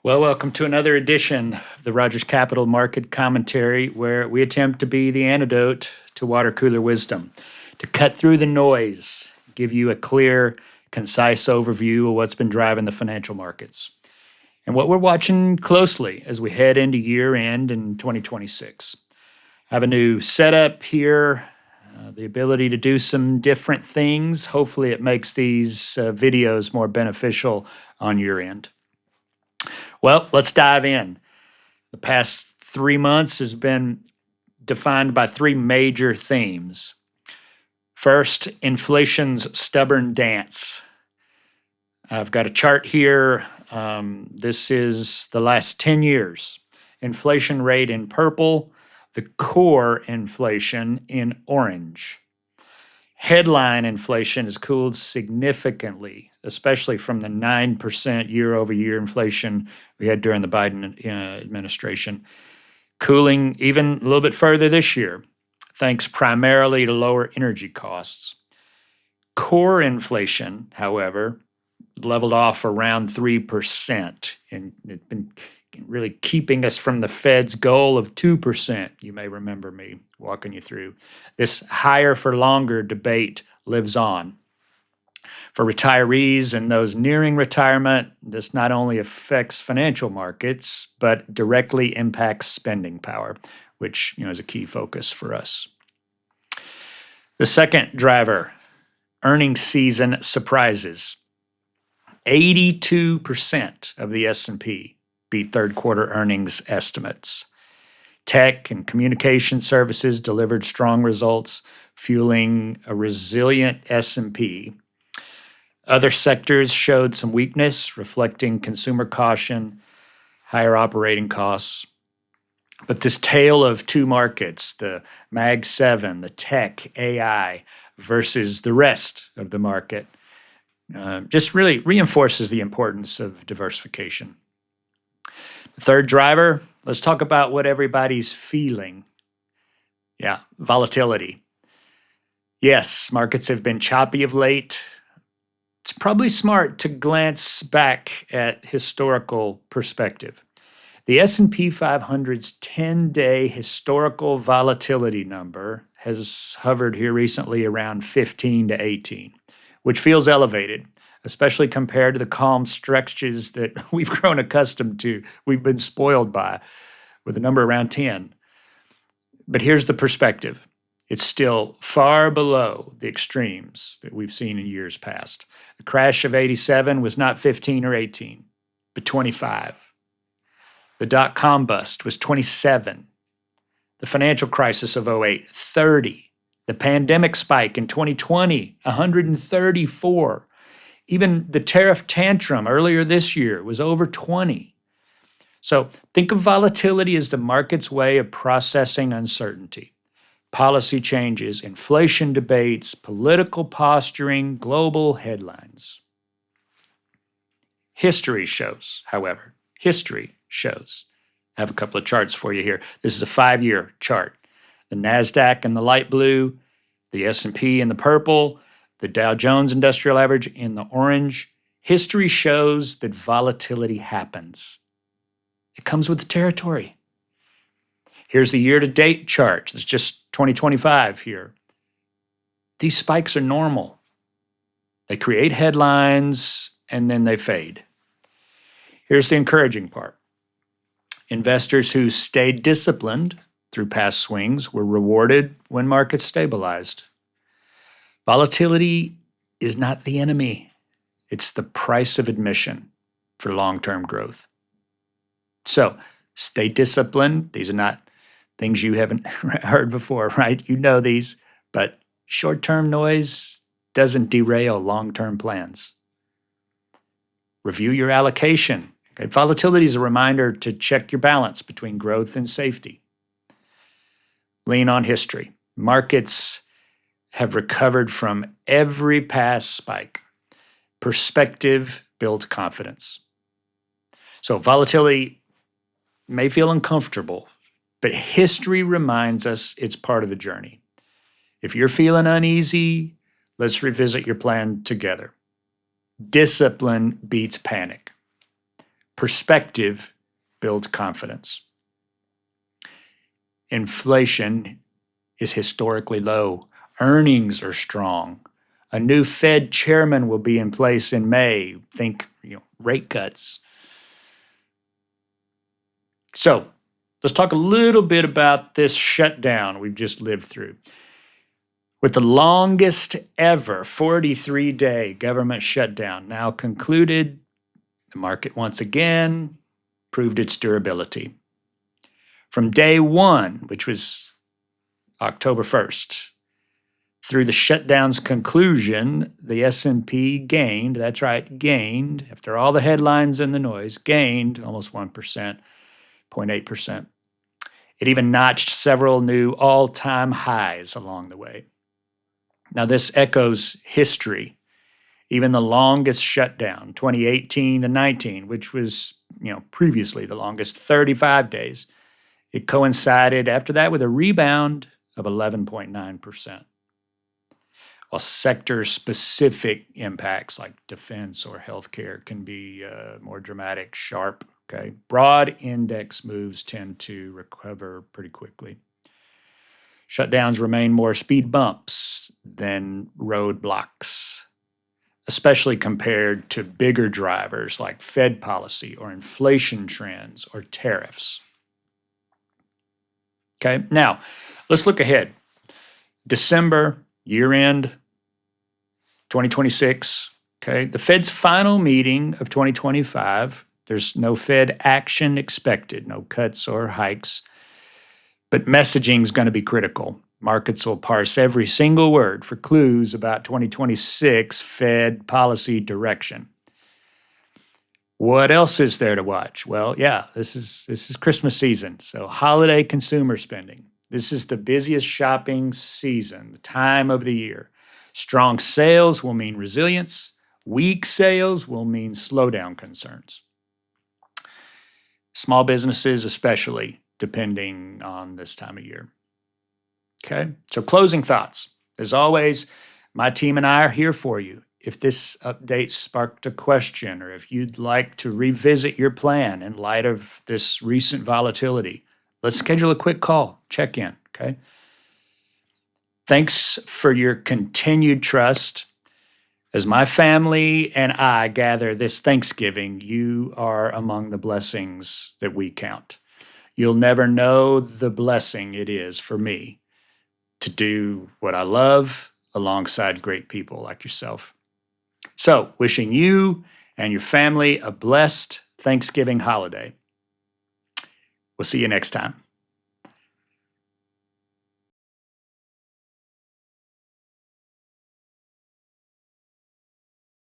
Well, welcome to another edition of the Rogers Capital Market Commentary, where we attempt to be the antidote to water cooler wisdom, to cut through the noise, give you a clear, concise overview of what's been driving the financial markets and what we're watching closely as we head into year end in 2026. I have a new setup here, the ability to do some different things. Hopefully, it makes these videos more beneficial on your end. Well, let's dive in. The past 3 months has been defined by three major themes. First, inflation's stubborn dance. I've got a chart here. This is the last 10 years. Inflation rate in purple, the core inflation in orange. Headline inflation has cooled significantly, especially from the 9% year-over-year inflation we had during the Biden administration, cooling even a little bit further this year, thanks primarily to lower energy costs. Core inflation, however, leveled off around 3%, and it's been really keeping us from the Fed's goal of 2%. You may remember me walking you through. This higher for longer debate lives on. For retirees and those nearing retirement, this not only affects financial markets, but directly impacts spending power, which is a key focus for us. The second driver, earnings season surprises. 82% of the S&P beat third quarter earnings estimates. Tech and communication services delivered strong results, fueling a resilient S&P. Other sectors showed some weakness, reflecting consumer caution, higher operating costs. But this tale of two markets, the Mag 7, the tech, AI, versus the rest of the market, just really reinforces the importance of diversification. The third driver, let's talk about what everybody's feeling. Volatility. Yes, markets have been choppy of late. It's probably smart to glance back at historical perspective. The S&P 500's 10-day historical volatility number has hovered here recently around 15 to 18, which feels elevated, especially compared to the calm stretches that we've grown accustomed to, we've been spoiled by, with a number around 10. But here's the perspective. It's still far below the extremes that we've seen in years past. The crash of 87 was not 15 or 18, but 25. The dot-com bust was 27. The financial crisis of 08, 30. The pandemic spike in 2020, 134. Even the tariff tantrum earlier this year was over 20. So think of volatility as the market's way of processing uncertainty. Policy changes, inflation debates, political posturing, global headlines. History shows, however, I have a couple of charts for you here. This is a 5-year chart. The NASDAQ in the light blue, the S&P in the purple, the Dow Jones Industrial Average in the orange. History shows that volatility happens. It comes with the territory. Here's the year-to-date chart. It's just 2025 here. These spikes are normal. They create headlines, and then they fade. Here's the encouraging part. Investors who stayed disciplined through past swings were rewarded when markets stabilized. Volatility is not the enemy. It's the price of admission for long-term growth. So stay disciplined. These are not things you haven't heard before, right? You know these, but short-term noise doesn't derail long-term plans. Review your allocation. Okay? Volatility is a reminder to check your balance between growth and safety. Lean on history. Markets have recovered from every past spike. Perspective builds confidence. So volatility may feel uncomfortable, but history reminds us it's part of the journey. If you're feeling uneasy, let's revisit your plan together. Discipline beats panic. Perspective builds confidence. Inflation is historically low. Earnings are strong. A new Fed chairman will be in place in May. Think, rate cuts. So, let's talk a little bit about this shutdown we've just lived through. With the longest ever 43-day government shutdown now concluded, the market once again proved its durability. From day one, which was October 1st, through the shutdown's conclusion, the S&P gained, that's right, gained, after all the headlines and the noise, gained almost 1%, 0.8%. It even notched several new all-time highs along the way. Now, this echoes history. Even the longest shutdown, 2018 to 19, which was, previously the longest, 35 days, it coincided after that with a rebound of 11.9%. While sector-specific impacts like defense or healthcare can be more dramatic, sharp, okay? Broad index moves tend to recover pretty quickly. Shutdowns remain more speed bumps than roadblocks, especially compared to bigger drivers like Fed policy or inflation trends or tariffs. Okay, now let's look ahead. December, year-end, 2026, okay? The Fed's final meeting of 2025, there's no Fed action expected, no cuts or hikes, but messaging is going to be critical. Markets will parse every single word for clues about 2026 Fed policy direction. What else is there to watch? Well, yeah, this is Christmas season, so holiday consumer spending. This is the busiest shopping season, the time of the year. Strong sales will mean resilience. Weak sales will mean slowdown concerns. Small businesses especially, depending on this time of year. Okay, so closing thoughts. As always, my team and I are here for you. If this update sparked a question or if you'd like to revisit your plan in light of this recent volatility, let's schedule a quick call, check in, okay? Thanks for your continued trust. As my family and I gather this Thanksgiving, you are among the blessings that we count. You'll never know the blessing it is for me to do what I love alongside great people like yourself. So, wishing you and your family a blessed Thanksgiving holiday. We'll see you next time.